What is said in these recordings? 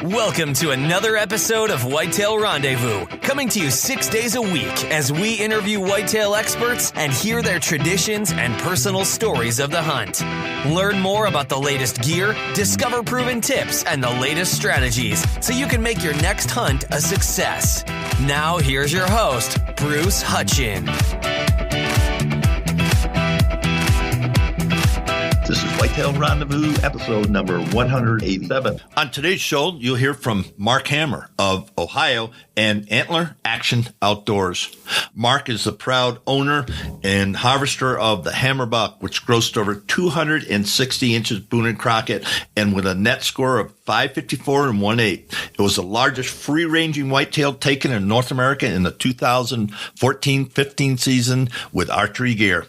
Welcome to another episode of Whitetail Rendezvous, coming to you 6 days a week as we interview whitetail experts and hear their traditions and personal stories of the hunt. Learn more about the latest gear, discover proven tips, and the latest strategies so you can make your next hunt a success. Now, here's your host, Bruce Hutchin. This is Whitetail Rendezvous, episode number 187. On today's show, you'll hear from Mark Hammer of Ohio and Antler Action Outdoors. Mark is the proud owner and harvester of the Hammer Buck, which grossed over 260 inches Boone & Crockett, and with a net score of 554 and 1/8. It was the largest free-ranging whitetail taken in North America in the 2014-15 season with archery gear.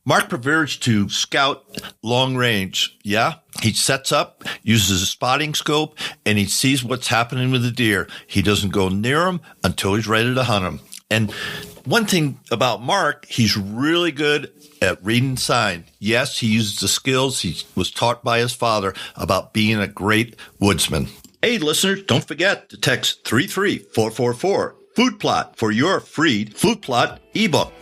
Mark prefers to scout long range. Yeah, he sets up, uses a spotting scope, and he sees what's happening with the deer. He doesn't go near them until he's ready to hunt them. And one thing about Mark, he's really good at reading sign. Yes, he uses the skills he was taught by his father about being a great woodsman. Hey, listeners, don't forget to text 33444 Food Plot for your free Food Plot ebook.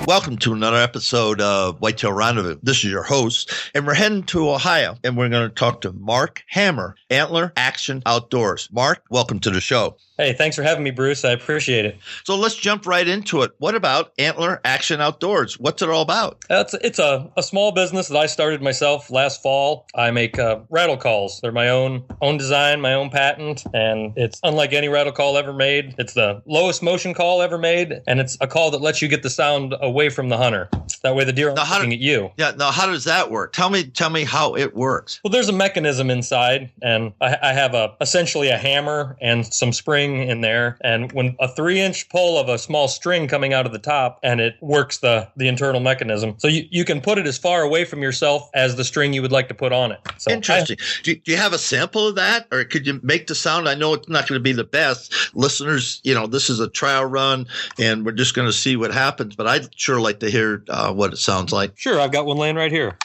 Welcome to another episode of Whitetail Rendezvous. This is your host, and we're heading to Ohio, and we're going to talk to Mark Hammer, Antler Action Outdoors. Mark, welcome to the show. Hey, thanks for having me, Bruce. I appreciate it. So let's jump right into it. What about Antler Action Outdoors? What's it all about? It's a small business that I started myself last fall. I make rattle calls. They're my own design, my own patent, and it's unlike any rattle call ever made. It's the lowest motion call ever made, and it's a call that lets you get the sound away from the hunter. That way the deer aren't looking at you. Yeah, now how does that work? Tell me how it works. Well, there's a mechanism inside, and I have essentially a hammer and some spring in there, and when a 3-inch pull of a small string coming out of the top, and it works the internal mechanism. So you can put it as far away from yourself as the string you would like to put on it. So interesting. Do you have a sample of that, or could you make the sound? I know it's not going to be the best. Listeners, this is a trial run, and we're just going to see what happens, but I'd sure like to hear what it sounds like. Sure, I've got one laying right here.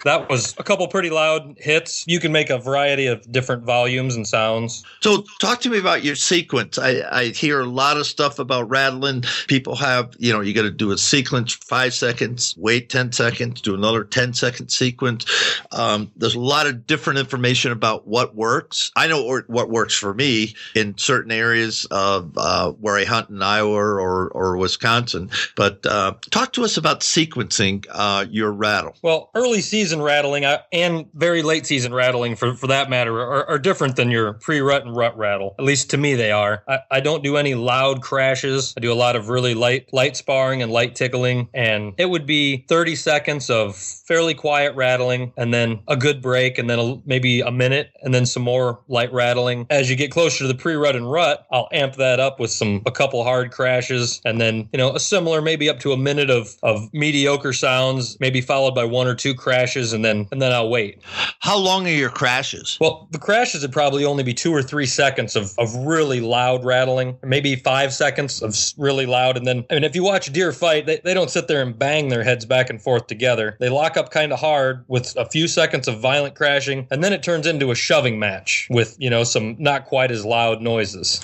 That was a couple pretty loud hits. You can make a variety of different volumes and sounds. So talk to me about your sequence. I hear a lot of stuff about rattling. People have, you got to do a sequence 5 seconds, wait 10 seconds, do another 10-second sequence. There's a lot of different information about what works. I know what works for me in certain areas of where I hunt in Iowa or Wisconsin. But talk to us about sequencing your rattle. Well, early season rattling and very late season rattling for that matter are different than your pre-rut and rut rattle. At least to me they are. I don't do any loud crashes. I do a lot of really light sparring and light tickling, and it would be 30 seconds of fairly quiet rattling and then a good break and then maybe a minute and then some more light rattling. As you get closer to the pre-rut and rut, I'll amp that up with a couple hard crashes and then a similar maybe up to a minute of mediocre sounds, maybe followed by 1 or 2 crashes. And then I'll wait. How long are your crashes? Well, the crashes would probably only be 2 or 3 seconds of really loud rattling, maybe 5 seconds of really loud. And then, if you watch a deer fight, they don't sit there and bang their heads back and forth together. They lock up kind of hard with a few seconds of violent crashing, and then it turns into a shoving match with, some not quite as loud noises.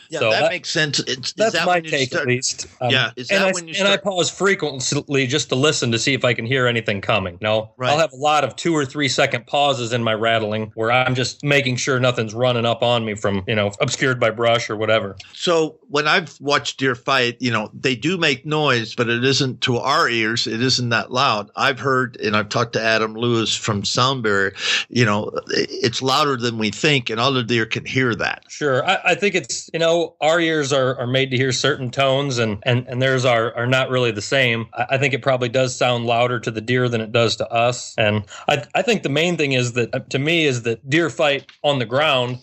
Yeah, so that makes sense. That's my take, at least. Yeah, is that when you start? And I pause frequently just to listen to see if I can hear anything coming. Right. I'll have a lot of 2 or 3 second pauses in my rattling where I'm just making sure nothing's running up on me from, obscured by brush or whatever. So when I've watched deer fight, they do make noise, but it isn't, to our ears, it isn't that loud. I've heard, and I've talked to Adam Lewis from Sound Barrier, it's louder than we think, and other deer can hear that. Sure. I think it's, our ears are made to hear certain tones, and theirs are not really the same. I think it probably does sound louder to the deer than it does to us. And I think the main thing is that, to me, is that deer fight on the ground.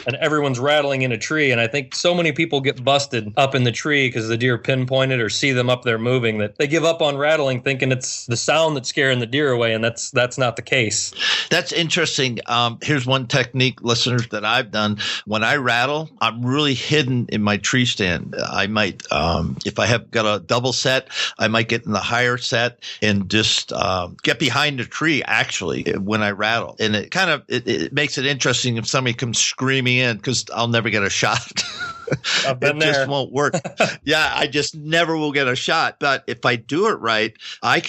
and everyone's rattling in a tree. And I think so many people get busted up in the tree because the deer pinpointed or see them up there moving that they give up on rattling, thinking it's the sound that's scaring the deer away. And that's not the case. That's interesting. Here's one technique, listeners, that I've done. When I rattle, I'm really hidden in my tree stand. I might, if I have got a double set, I might get in the higher set and just get behind the tree, actually, when I rattle. And it makes it interesting if somebody comes screaming in, because I'll never get a shot. I've been there. Just won't work. Yeah, I just never will get a shot. But if I do it right, I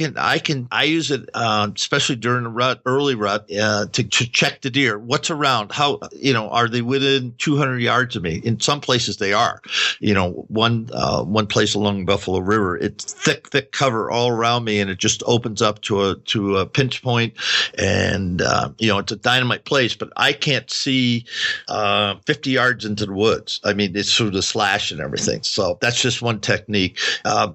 use it, especially during the early rut, to check the deer. What's around? How, are they within 200 yards of me? In some places they are. One place along Buffalo River, it's thick cover all around me, and it just opens up to a pinch point, and it's a dynamite place. But I can't see 50 yards into the woods. I mean, it's through the slash and everything. So that's just one technique.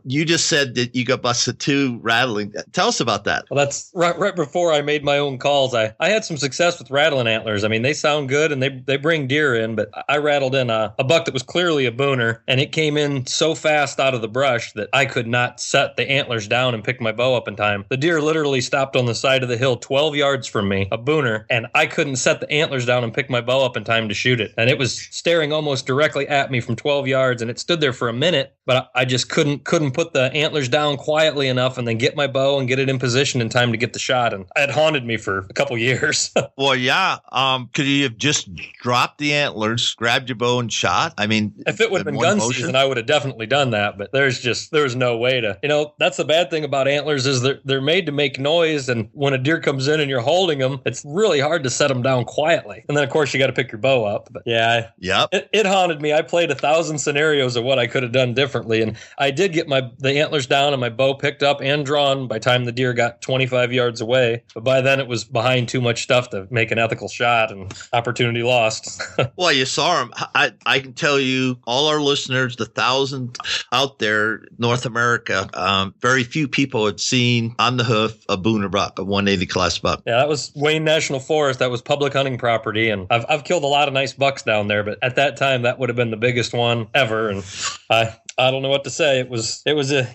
You just said that you got busted too rattling. Tell us about that. Well, that's right before I made my own calls. I had some success with rattling antlers. I mean, they sound good and they bring deer in, but I rattled in a buck that was clearly a booner, and it came in so fast out of the brush that I could not set the antlers down and pick my bow up in time. The deer literally stopped on the side of the hill 12 yards from me, a booner, and I couldn't set the antlers down and pick my bow up in time to shoot it. And it was staring almost directly at me from 12 yards, and it stood there for a minute, but I just couldn't put the antlers down quietly enough and then get my bow and get it in position in time to get the shot. And it haunted me for a couple years. Well, yeah. Could you have just dropped the antlers, grabbed your bow and shot? I mean, if it would have been gun season, I would have definitely done that, but there's no way to, that's the bad thing about antlers is they're made to make noise. And when a deer comes in and you're holding them, it's really hard to set them down quietly. And then of course you got to pick your bow up. But yeah, it haunted me. I played 1,000 scenarios of what I could have done differently. And I did get the antlers down and my bow picked up and drawn by the time the deer got 25 yards away. But by then it was behind too much stuff to make an ethical shot, and opportunity lost. Well, you saw him. I can tell you, all our listeners, the 1,000 out there, North America, very few people had seen on the hoof a booner buck, a 180 class buck. Yeah, that was Wayne National Forest. That was public hunting property. And I've killed a lot of nice bucks down there, but at that time, that would have been the biggest one ever. And I don't know what to say. It was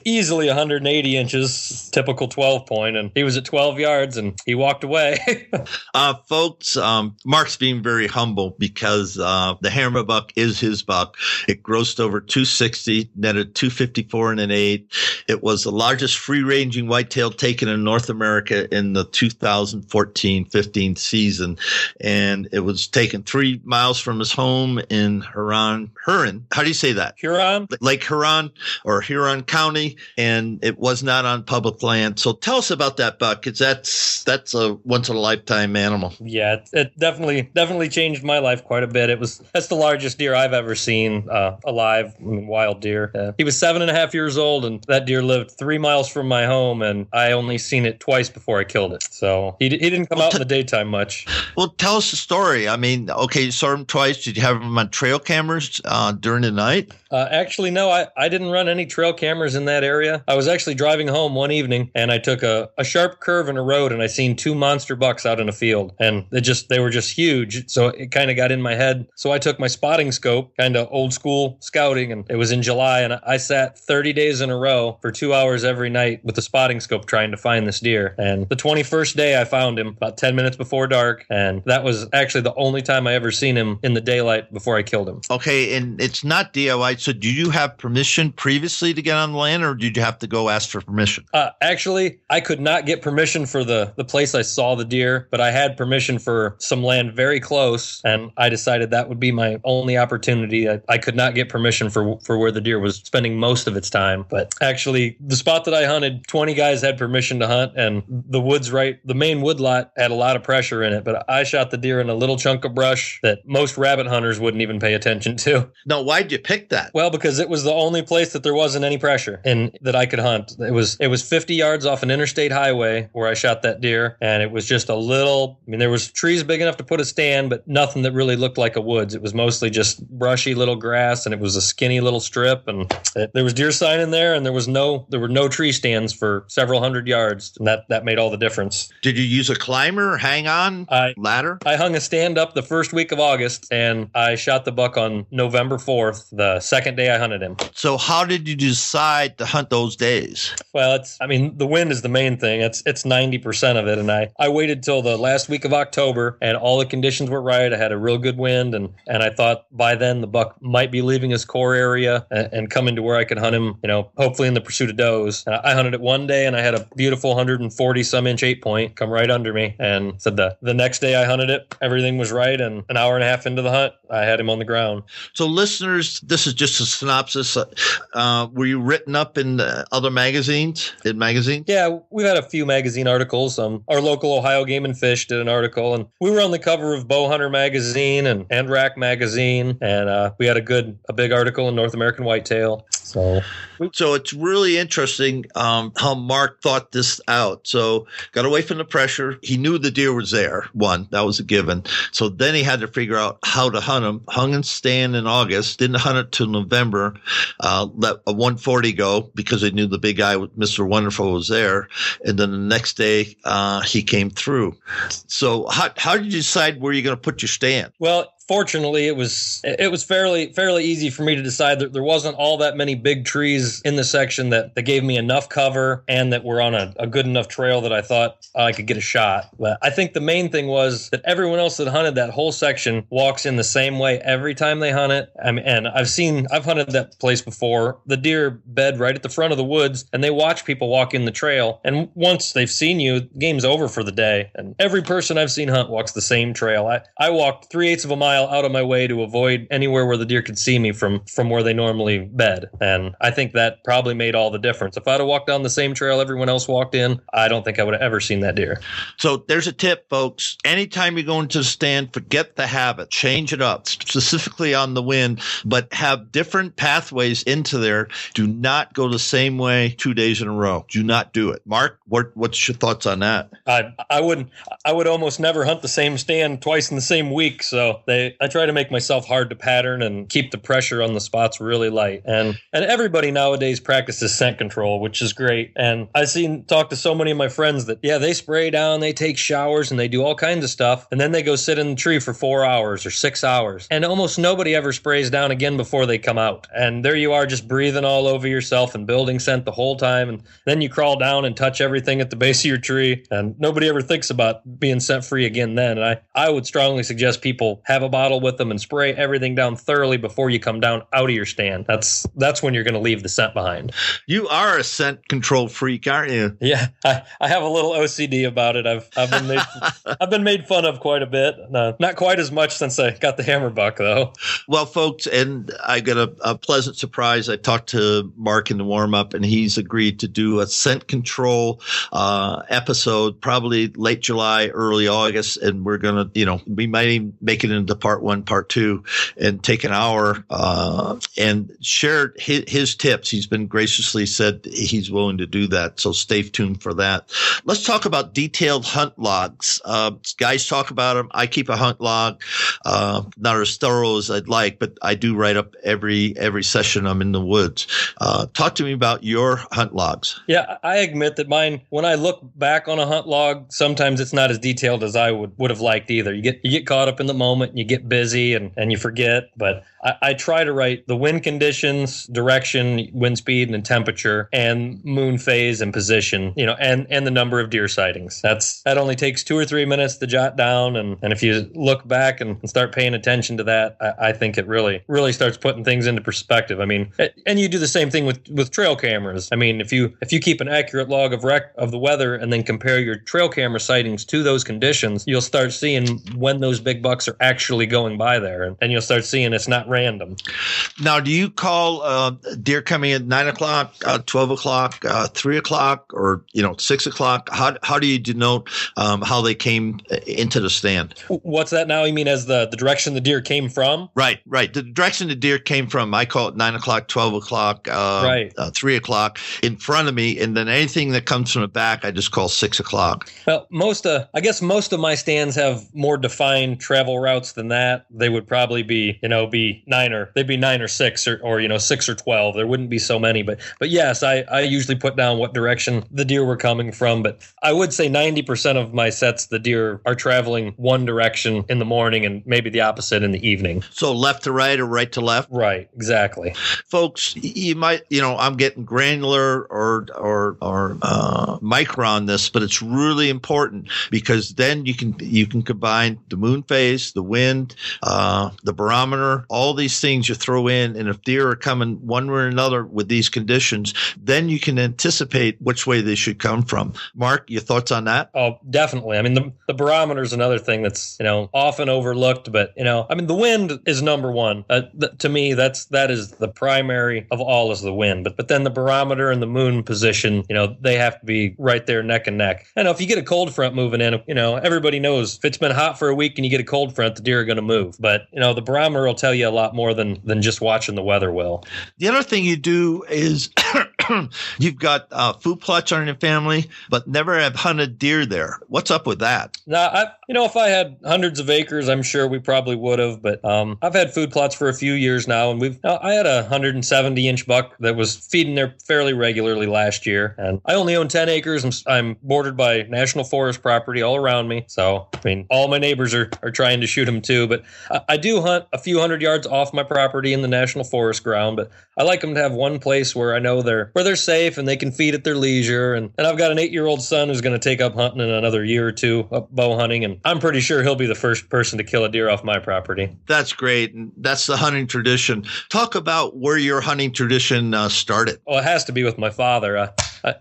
easily 180 inches, typical 12 point, and he was at 12 yards and he walked away. Folks, Mark's being very humble because the hammer buck is his buck. It grossed over 260, netted 254 and an 8. It was the largest free-ranging whitetail taken in North America in the 2014-15 season, and it was taken 3 miles from his home in Huron. How do you say that? Huron? Lake Huron or Huron County, and it was not on public land. So tell us about that buck, because that's a once-in-a-lifetime animal. Yeah, it definitely changed my life quite a bit. That's the largest deer I've ever seen alive, wild deer. He was 7.5 years old, and that deer lived 3 miles from my home, and I only seen it twice before I killed it. So he didn't come out in the daytime much. Well, tell us the story. I mean, okay, you saw him twice. Did you have him on trail cameras during the night? Actually, no, I didn't run any trail cameras in that area. I was actually driving home one evening, and I took a sharp curve in a road, and I seen 2 monster bucks out in a field, and they were just huge. So it kind of got in my head. So I took my spotting scope, kind of old school scouting, and it was in July, and I sat 30 days in a row for 2 hours every night with the spotting scope trying to find this deer. And the 21st day I found him about 10 minutes before dark, and that was actually the only time I ever seen him in the daylight before I killed him. Okay, and it's not DIY. So do you have permission previously to get on the land, or did you have to go ask for permission? Actually, I could not get permission for the place I saw the deer, but I had permission for some land very close, and I decided that would be my only opportunity. I could not get permission for where the deer was spending most of its time. But actually, the spot that I hunted, 20 guys had permission to hunt, and the main wood lot had a lot of pressure in it, but I shot the deer in a little chunk of brush that most rabbit hunters wouldn't even pay attention to. too. No, why'd you pick that? Well, because it was the only place that there wasn't any pressure and that I could hunt. It was 50 yards off an interstate highway where I shot that deer, and it was just a little, I mean, there was trees big enough to put a stand, but nothing that really looked like a woods. It was mostly just brushy little grass, and it was a skinny little strip, and there was deer sign in there, and there were no tree stands for several hundred yards, and that made all the difference. Did you use a climber or hang on ladder? I hung a stand up the first week of August, and I shot the buck on November 4th, the second day I hunted him. So how did you decide to hunt those days? Well, the wind is the main thing. It's 90% of it, and I waited till the last week of October, and all the conditions were right. I had a real good wind, and I thought by then the buck might be leaving his core area and coming to where I could hunt him, hopefully in the pursuit of does. And I hunted it one day, and I had a beautiful 140-some-inch 8-point come right under me, and so the next day I hunted it, everything was right, and an hour and a half into the hunt, I had him on the ground. So listeners, this is just a synopsis. Were you written up in other magazines? Yeah, we've had a few magazine articles. Our local Ohio Game and Fish did an article, and we were on the cover of Bowhunter magazine and Rack magazine, and we had a big article in North American Whitetail. So it's really interesting how Mark thought this out. So got away from the pressure. He knew the deer was there. One, that was a given. So then he had to figure out how to hunt him. Hung and stand in August. Didn't hunt it till November. Let a 140 go because they knew the big guy, Mr. Wonderful, was there. And then the next day he came through. So how did you decide where you're going to put your stand? Well, fortunately, it was fairly easy for me to decide that there wasn't all that many big trees in the section that gave me enough cover and that were on a good enough trail that I thought I could get a shot. But I think the main thing was that everyone else that hunted that whole section walks in the same way every time they hunt it. I mean, and I've hunted that place before. The deer bed right at the front of the woods, and they watch people walk in the trail. And once they've seen you, the game's over for the day. And every person I've seen hunt walks the same trail. I walked 3/8 of a mile out of my way to avoid anywhere where the deer could see me from where they normally bed. And I think that probably made all the difference. If I'd have walked down the same trail everyone else walked in, I don't think I would have ever seen that deer. So there's a tip, folks. Anytime you go into the stand, forget the habit. Change it up, specifically on the wind, but have different pathways into there. Do not go the same way 2 days in a row. Do not do it. Mark, what's your thoughts on that? I would almost never hunt the same stand twice in the same week. So I try to make myself hard to pattern and keep the pressure on the spots really light. And everybody nowadays practices scent control, which is great. And I've talked to so many of my friends that, yeah, they spray down, they take showers, and they do all kinds of stuff. And then they go sit in the tree for 4 hours or 6 hours. And almost nobody ever sprays down again before they come out. And there you are just breathing all over yourself and building scent the whole time. And then you crawl down and touch everything at the base of your tree. And nobody ever thinks about being scent free again then. And I would strongly suggest people have a bottle with them and spray everything down thoroughly before you come down out of your stand. That's when you're going to leave the scent behind. You are a scent control freak, aren't you? Yeah, I have a little OCD about it. I've been made fun of quite a bit. Not quite as much since I got the hammer buck, though. Well, folks, and I got a pleasant surprise. I talked to Mark in the warm up, and he's agreed to do a scent control episode, probably late July, early August, and we're gonna, we might even make it into part 1, part 2, and take an hour and share his tips. He's been graciously said he's willing to do that, so stay tuned for that. Let's talk about detailed hunt logs. Guys talk about them. I keep a hunt log, not as thorough as I'd like, but I do write up every session I'm in the woods. Talk to me about your hunt logs. Yeah, I admit that mine, when I look back on a hunt log, sometimes it's not as detailed as I would have liked either. You get caught up in the moment, you get busy and you forget, but I try to write the wind conditions, direction, wind speed, and temperature, and moon phase and position, and the number of deer sightings. That only takes 2 or 3 minutes to jot down, and if you look back and start paying attention to that, I think it really starts putting things into perspective. I mean, and you do the same thing with trail cameras. I mean, if you keep an accurate log of the weather and then compare your trail camera sightings to those conditions, you'll start seeing when those big bucks are actually intentionally going by there, and you'll start seeing it's not random. Now, do you call deer coming at 9 o'clock, 12 o'clock, 3 o'clock, or 6 o'clock? How do you denote how they came into the stand? What's that now? You mean as the direction the deer came from? Right. The direction the deer came from, I call it 9 o'clock, 12 o'clock, 3 o'clock in front of me. And then anything that comes from the back, I just call 6 o'clock. Well, I guess most of my stands have more defined travel routes than that. They would probably be 9 or 6 or 6 or 12. There wouldn't be so many, but yes, I usually put down what direction the deer were coming from. But I would say 90% of my sets, the deer are traveling one direction in the morning and maybe the opposite in the evening. So left to right or right to left? Right, exactly. Folks, you might, I'm getting granular or micro on this, but it's really important because then you can combine the moon phase, the wind, the barometer, all these things you throw in. And if deer are coming one way or another with these conditions, then you can anticipate which way they should come from. Mark, your thoughts on that? Oh, definitely. I mean, the barometer is another thing that's, often overlooked, but, the wind is number one. To me, that is the primary of all is the wind. But then the barometer and the moon position, they have to be right there neck and neck. I know if you get a cold front moving in, everybody knows if it's been hot for a week and you get a cold front, the deer are going to move. But, the barometer will tell you a lot more than just watching the weather will. The other thing you do is you've got food plots on your family, but never have hunted deer there. What's up with that? Now, if I had hundreds of acres, I'm sure we probably would have. But I've had food plots for a few years now, and I had a 170-inch buck that was feeding there fairly regularly last year. And I only own 10 acres. I'm bordered by national forest property all around me. So, all my neighbors are trying to shoot them too. But I do hunt a few hundred yards off my property in the national forest ground. But I like them to have one place where I know they're safe and they can feed at their leisure. And I've got an 8-year-old son who's going to take up hunting in another year or two, bow hunting. And I'm pretty sure he'll be the first person to kill a deer off my property. That's great. And that's the hunting tradition. Talk about where your hunting tradition started. Oh, it has to be with my father.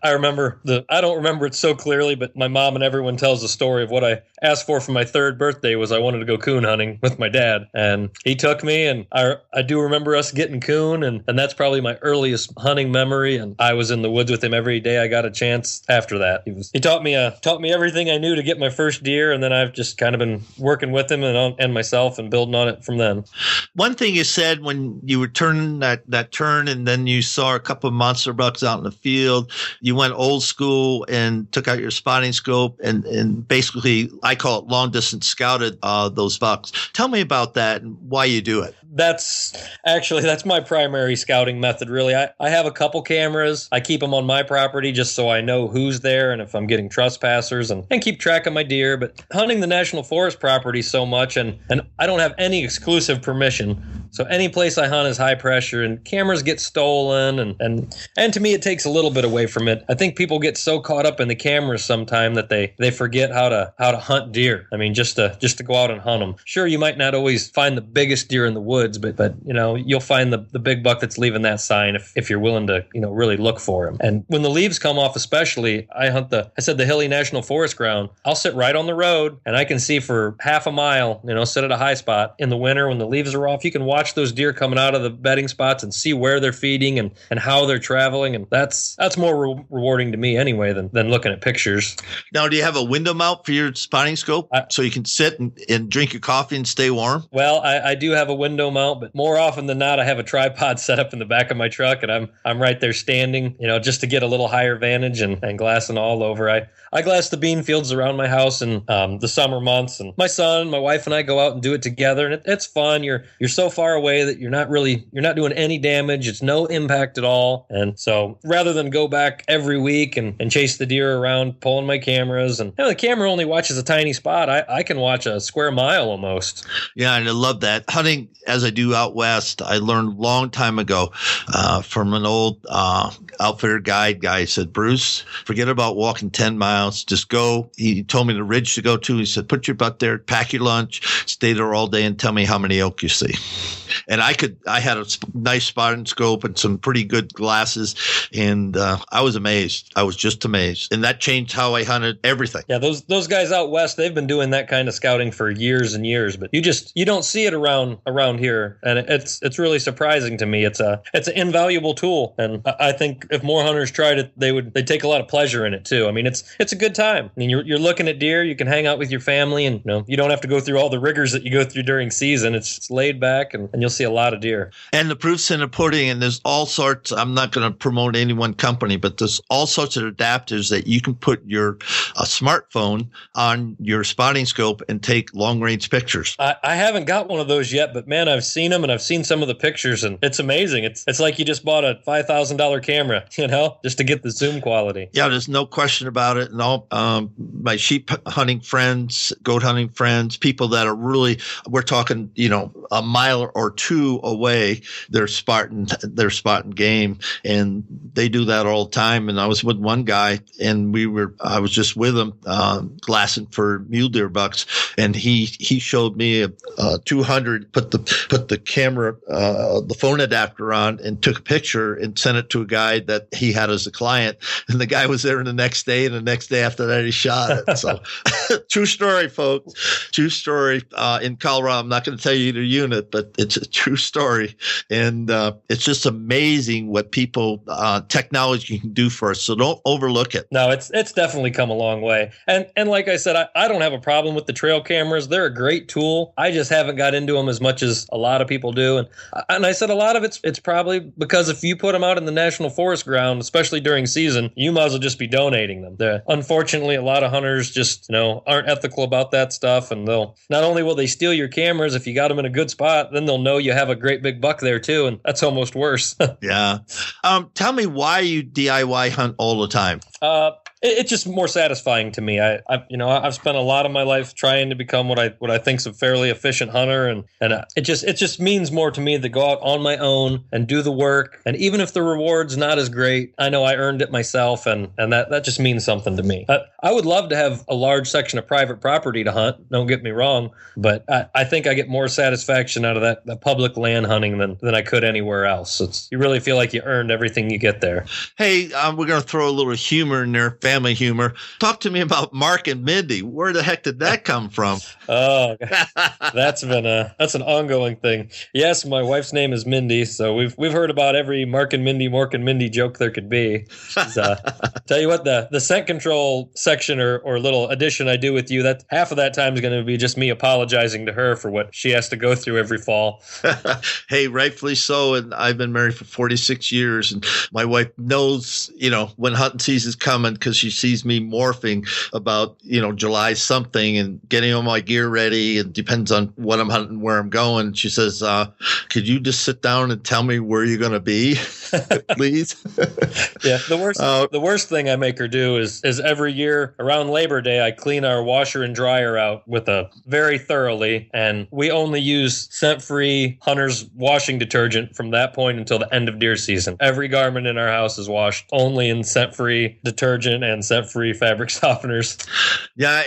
I remember I don't remember it so clearly, but my mom and everyone tells the story of what I asked for my third birthday was I wanted to go coon hunting with my dad. And he took me, and I do remember us getting coon, and that's probably my earliest hunting memory. And I was in the woods with him every day I got a chance after that. He taught me everything I knew to get my first deer, and then I've just kind of been working with him and myself and building on it from then. One thing you said when you were turning that turn and then you saw a couple of monster bucks out in the field, you went old school and took out your spotting scope and basically, I call it long distance scouted those bucks. Tell me about that and why you do it. That's my primary scouting method, really. I have a couple cameras. I keep them on my property just so I know who's there and if I'm getting trespassers and keep track of my deer. But hunting the national forest property so much, and I don't have any exclusive permission. So any place I hunt is high pressure, and cameras get stolen, and to me it takes a little bit away from it. I think people get so caught up in the cameras sometime that they forget how to hunt deer. Just to go out and hunt them. Sure, you might not always find the biggest deer in the woods, but you'll find the big buck that's leaving that sign if you're willing to really look for him. And when the leaves come off, especially, I said the hilly national forest ground. I'll sit right on the road and I can see for half a mile. Sit at a high spot in the winter when the leaves are off. You can watch those deer coming out of the bedding spots and see where they're feeding and how they're traveling, and that's more rewarding to me anyway than looking at pictures. Now, do you have a window mount for your spotting scope so you can sit and drink your coffee and stay warm? Well, I do have a window mount, but more often than not, I have a tripod set up in the back of my truck, and I'm right there standing, just to get a little higher vantage and glassing all over. I glass the bean fields around my house in the summer months, and my son, my wife, and I go out and do it together, and it's fun. You're so far away that you're not doing any damage. It's no impact at all, and so rather than go back every week and chase the deer around, pulling my cameras, and the camera only watches a tiny spot. I can watch a square mile almost. Yeah, and I love that. Hunting, as I do out west, I learned a long time ago from an old outfitter guide guy. He said, Bruce, forget about walking 10 miles. Just go. He told me the ridge to go to. He said, put your butt there, pack your lunch, stay there all day, and tell me how many elk you see. And I had a nice spotting scope and some pretty good glasses, and I was amazed. I was just amazed, and that changed how I hunted everything. Yeah, those guys out west, they've been doing that kind of scouting for years and years, but you don't see it around here, and it's really surprising to me. It's an invaluable tool, and I think if more hunters tried it, they'd take a lot of pleasure in it too. I mean, it's a good time. I mean, you're looking at deer, you can hang out with your family, and you don't have to go through all the rigors that you go through during season. It's laid back, and you'll see a lot of deer. And the proof's in the pudding, and there's all sorts. I'm not going to promote any one company, but there's all sorts of adapters that you can put your smartphone on your spotting scope and take long range pictures. I haven't got one of those yet, but man, I've seen them and I've seen some of the pictures, and it's amazing. It's like you just bought a $5,000 camera, just to get the zoom quality. Yeah, there's no question about it. And all my sheep hunting friends, goat hunting friends, people that are really, we're talking, a mile or two away, they're spotting game, and they do that all the time. And I was with one guy, and I was just with him glassing for mule deer bucks, and he showed me a 200, put the camera, the phone adapter on, and took a picture and sent it to a guy that he had as a client, and the guy was there the next day, and the next day after that he shot it. So true story, folks. True story. In Colorado, I'm not going to tell you the unit, but it's a true story, and it's just amazing what technology can do for us. So don't overlook it. No, it's definitely come a long way. And like I said, I don't have a problem with the trail cameras. They're a great tool. I just haven't got into them as much as a lot of people do. And I said a lot of it's probably because if you put them out in the national forest ground, especially during season, you might as well just be donating them. Unfortunately, a lot of hunters just aren't ethical about that stuff, and not only will they steal your cameras if you got them in a good spot, then they'll know you have a great big buck there too, and that's almost worse. Yeah. Tell me why you DIY hunt all the time. It's just more satisfying to me. I've spent a lot of my life trying to become what I think is a fairly efficient hunter, and it just means more to me to go out on my own and do the work. And even if the reward's not as great, I know I earned it myself, and that just means something to me. I would love to have a large section of private property to hunt. Don't get me wrong, but I think I get more satisfaction out of that public land hunting than I could anywhere else. You really feel like you earned everything you get there. Hey, we're going to throw a little humor in there. Family humor. Talk to me about Mark and Mindy. Where the heck did that come from? Oh, that's an ongoing thing. Yes, my wife's name is Mindy, so we've heard about every Mark and Mindy joke there could be. Tell you what, the scent control section or little addition I do with you, that half of that time is going to be just me apologizing to her for what she has to go through every fall. Hey, rightfully so. And I've been married for 46 years, and my wife knows, when hunting season's coming, because she sees me morphing about, July something and getting all my gear ready. It depends on what I'm hunting, where I'm going. She says, could you just sit down and tell me where you're going to be, please? Yeah. The worst thing I make her do is every year around Labor Day, I clean our washer and dryer out with very thoroughly. And we only use scent-free Hunter's washing detergent from that point until the end of deer season. Every garment in our house is washed only in scent-free detergent and scent-free fabric softeners. Yeah,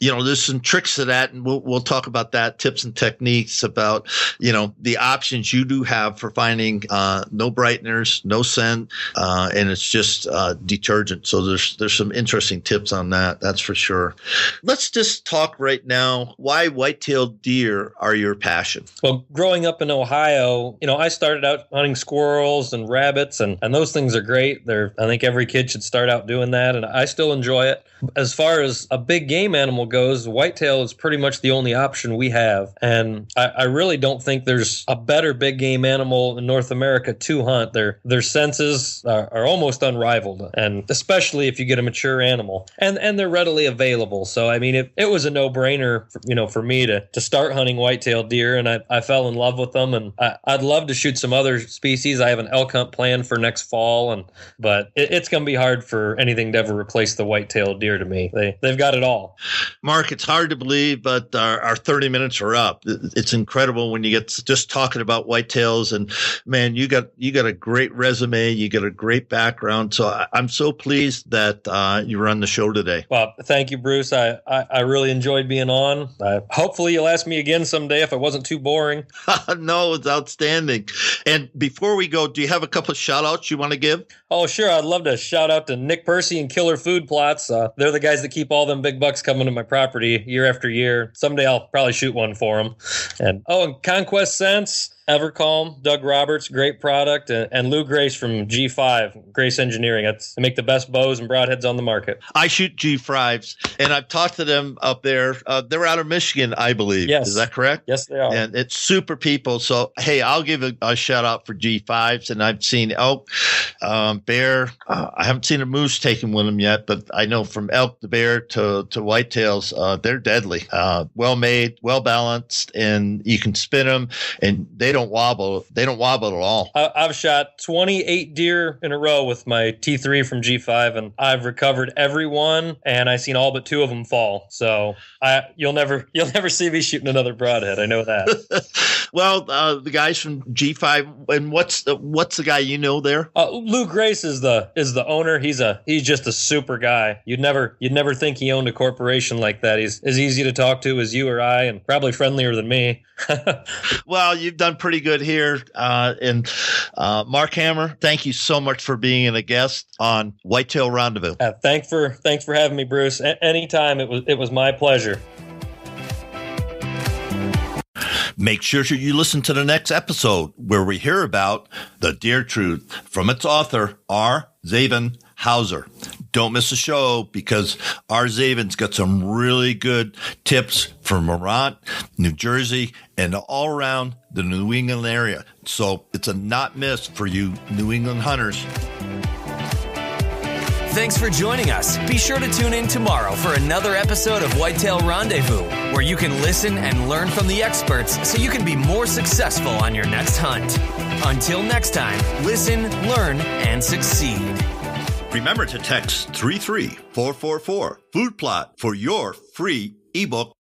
there's some tricks to that, and we'll talk about that, tips and techniques about, the options you do have for finding no brighteners, no scent, and it's just detergent. So there's some interesting tips on that, that's for sure. Let's just talk right now why white-tailed deer are your passion. Well, growing up in Ohio, I started out hunting squirrels and rabbits, and those things are great. I think every kid should start out doing that, and I still enjoy it. As far as a big game animal goes, whitetail is pretty much the only option we have, and I really don't think there's a better big game animal in North America to hunt. Their senses are almost unrivaled, and especially if you get a mature animal, and they're readily available. So I mean, it was a no-brainer for me to start hunting whitetail deer, and I fell in love with them, and I'd love to shoot some other species. I have an elk hunt planned for next fall, but it's going to be hard for anything anything to ever replace the white-tailed deer to me. They've got it all. Mark, it's hard to believe, but our 30 minutes are up. It's incredible when you get just talking about whitetails, and man, you got a great resume. You got a great background. So I'm so pleased that you were on the show today. Well, thank you, Bruce. I really enjoyed being on. Hopefully you'll ask me again someday if I wasn't too boring. No, it's outstanding. And before we go, do you have a couple of shout outs you want to give? Oh, sure. I'd love to shout out to Nick Percy and Killer Food Plots. They're the guys that keep all them big bucks coming to my property year after year. Someday I'll probably shoot one for them. And Conquest Sense, Evercalm, Doug Roberts, great product, and Lou Grace from G5, Grace Engineering. They make the best bows and broadheads on the market. I shoot G5s, and I've talked to them up there. They're out of Michigan, I believe. Yes. Is that correct? Yes, they are. And it's super people. So, hey, I'll give a shout out for G5s, and I've seen elk, bear. I haven't seen a moose taken with them yet, but I know from elk to bear to whitetails, they're deadly. Well made, well balanced, and you can spin them, and they don't wobble. They don't wobble at all. I've shot 28 deer in a row with my T3 from G5, and I've recovered every one, and I've seen all but 2 of them fall. So you'll never see me shooting another broadhead. I know that. Well, the guys from G5, and what's the guy you know there? Lou Grace is the owner. He's just a super guy. You'd never think he owned a corporation like that. He's as easy to talk to as you or I, and probably friendlier than me. Well, you've done pretty good here. And Mark Hammer, thank you so much for being a guest on Whitetail Rendezvous. Thanks for having me, Bruce. Anytime. It was my pleasure. Make sure you listen to the next episode where we hear about the deer truth from its author, R. Zaven Hauser. Don't miss the show because R. Zaven's got some really good tips for Vermont, New Jersey, and all around the New England area. So it's a not miss for you New England hunters. Thanks for joining us. Be sure to tune in tomorrow for another episode of Whitetail Rendezvous, where you can listen and learn from the experts so you can be more successful on your next hunt. Until next time, listen, learn, and succeed. Remember to text 33444 Food Plot for your free ebook